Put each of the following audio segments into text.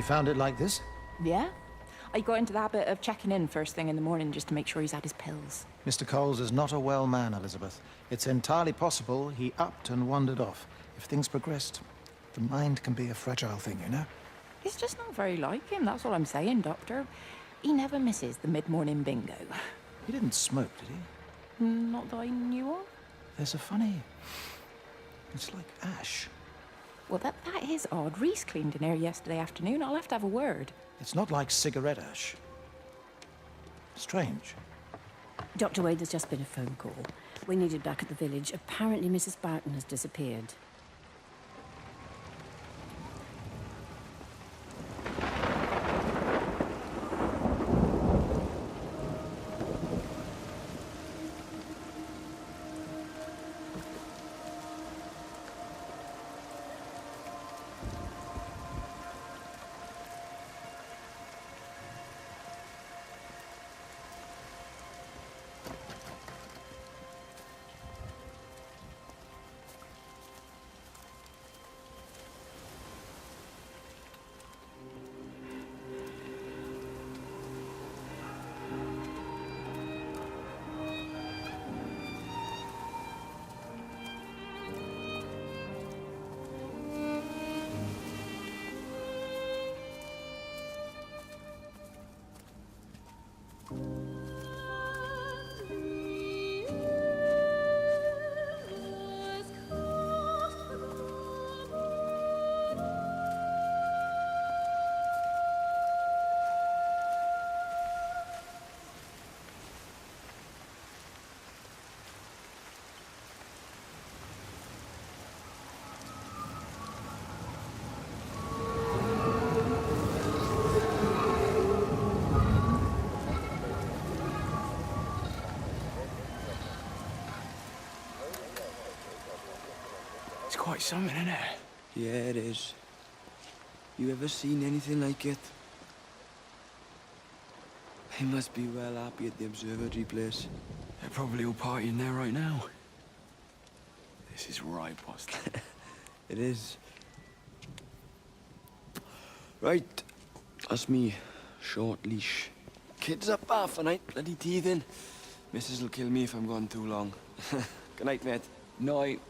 you found it like this? Yeah? I got into the habit of checking in first thing in the morning just to make sure he's had his pills. Mr. Coles is not a well man, Elizabeth. It's entirely possible he upped and wandered off. If things progressed, the mind can be a fragile thing, you know? It's just not very like him, that's all I'm saying, Doctor. He never misses the mid-morning bingo. He didn't smoke, did he? Not that I knew of. There's a funny... It's like ash. Well, that is odd. Reese cleaned in here yesterday afternoon. I'll have to have a word. It's not like cigarette ash. Strange. Dr. Wade, there's just been a phone call. We needed back at the village. Apparently Mrs. Barton has disappeared. It's quite something, isn't it? Yeah, it is. You ever seen anything like it? They must be well happy at the observatory place. They're probably all partying there right now. This is right, Boston. It is. Right, that's me. Short leash. Kids up half a night, bloody teething. Missus will kill me if I'm gone too long. Good night, mate. Night.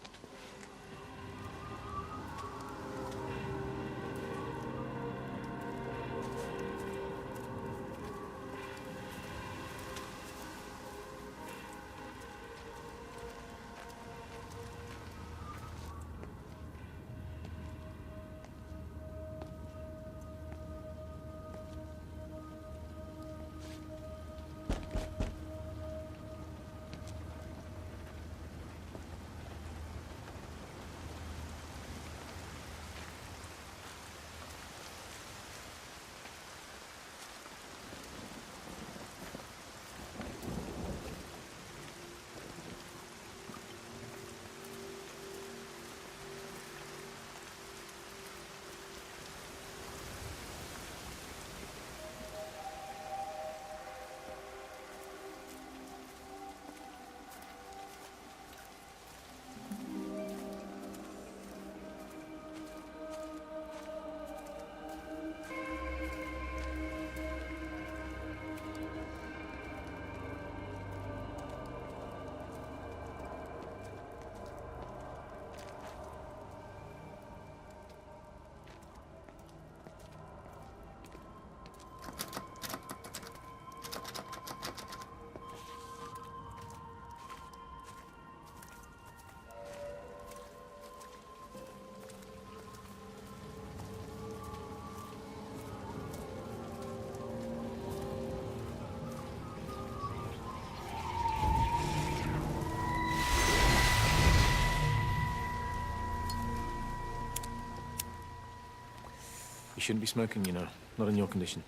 You shouldn't be smoking, you know. Not in your condition.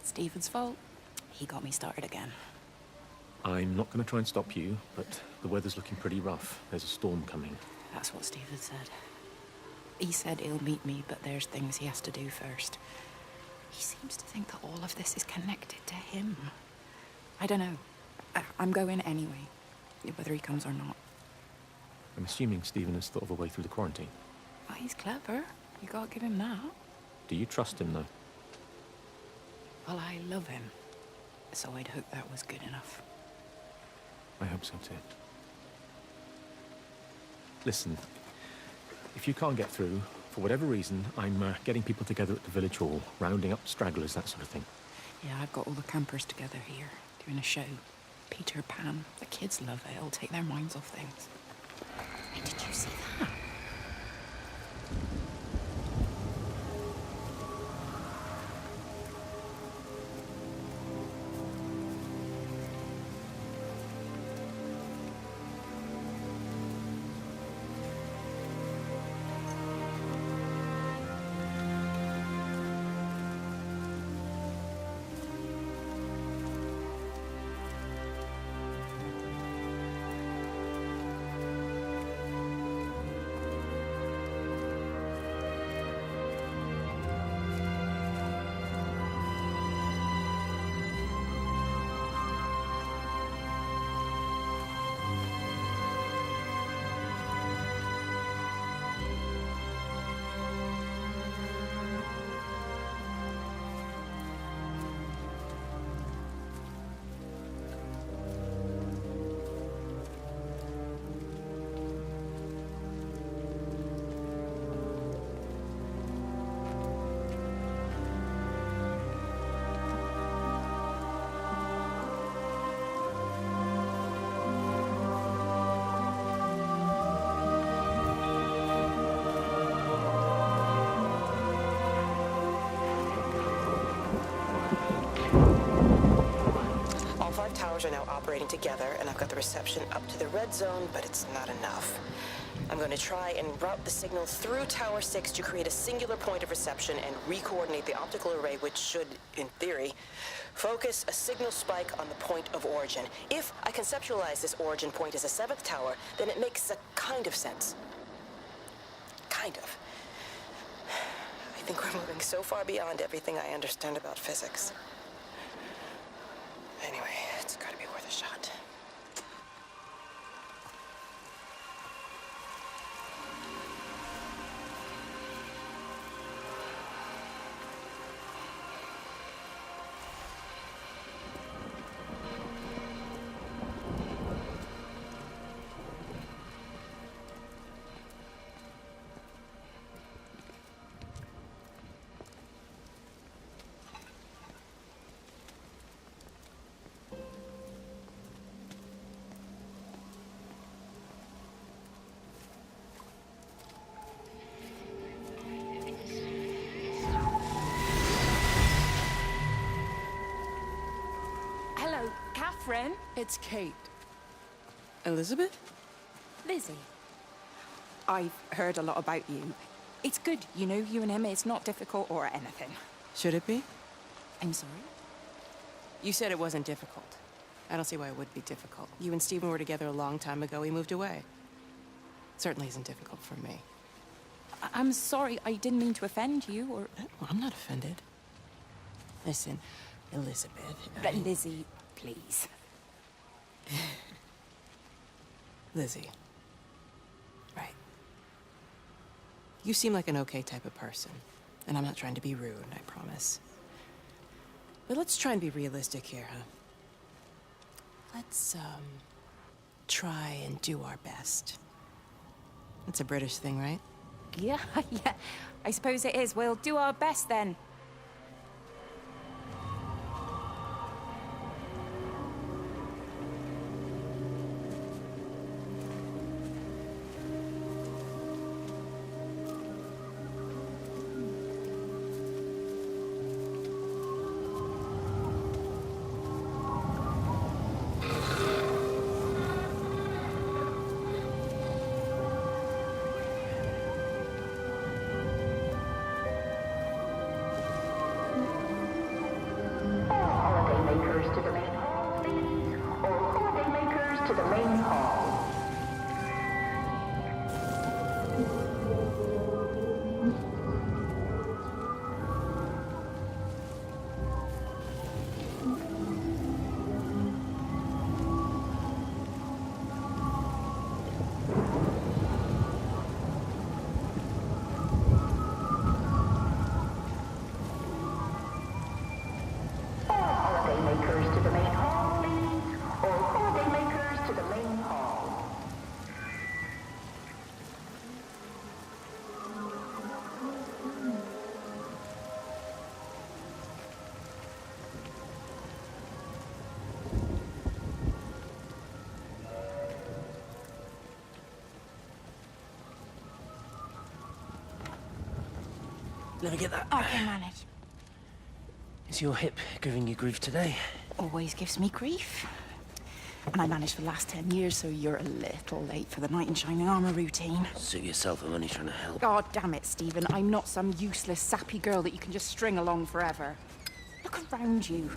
It's Stephen's fault. He got me started again. I'm not going to try and stop you, but the weather's looking pretty rough. There's a storm coming. That's what Stephen said. He said he'll meet me, but there's things he has to do first. He seems to think that all of this is connected to him. I don't know. I'm going anyway, whether he comes or not. I'm assuming Stephen has thought of a way through the quarantine. Oh, he's clever. You gotta give him that. Do you trust him, though? Well, I love him. So I'd hope that was good enough. I hope so, too. Listen, if you can't get through, for whatever reason, I'm getting people together at the village hall, rounding up stragglers, that sort of thing. Yeah, I've got all the campers together here, doing a show. Peter Pan. The kids love it. It'll take their minds off things. Hey, did you see that? Towers are now operating together, and I've got the reception up to the red zone, but it's not enough. I'm going to try and route the signal through Tower 6 to create a singular point of reception and re-coordinate the optical array, which should, in theory, focus a signal spike on the point of origin. If I conceptualize this origin point as a 7th tower, then it makes a kind of sense. Kind of. I think we're moving so far beyond everything I understand about physics. Anyway, it's gotta be worth a shot. Catherine? It's Kate. Elizabeth? Lizzie. I've heard a lot about you. It's good, you know, you and him, it's not difficult or anything. Should it be? I'm sorry? You said it wasn't difficult. I don't see why it would be difficult. You and Stephen were together a long time ago. He moved away. Certainly isn't difficult for me. I'm sorry, I didn't mean to offend you, or... Well, I'm not offended. Listen, Elizabeth... But Lizzie, please. Lizzie. Right. You seem like an okay type of person. And I'm not trying to be rude, I promise. But let's try and be realistic here, huh? Let's, try and do our best. It's a British thing, right? Yeah, yeah. I suppose it is. We'll do our best then. Never get that. I can manage. Is your hip giving you grief today? Always gives me grief. And I managed for the last 10 years, so you're a little late for the knight in shining armor routine. Suit yourself, I'm only trying to help. God damn it, Stephen. I'm not some useless, sappy girl that you can just string along forever. Look around you.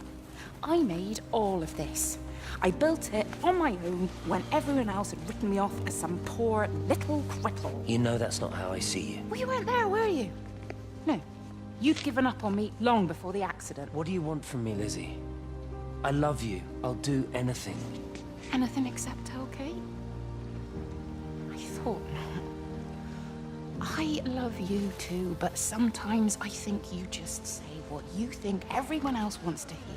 I made all of this. I built it on my own when everyone else had written me off as some poor little cripple. You know that's not how I see you. Well, you weren't there, were you? No. You'd given up on me long before the accident. What do you want from me, Lizzie? I love you. I'll do anything. Anything except okay? I thought not. I love you too, but sometimes I think you just say what you think everyone else wants to hear.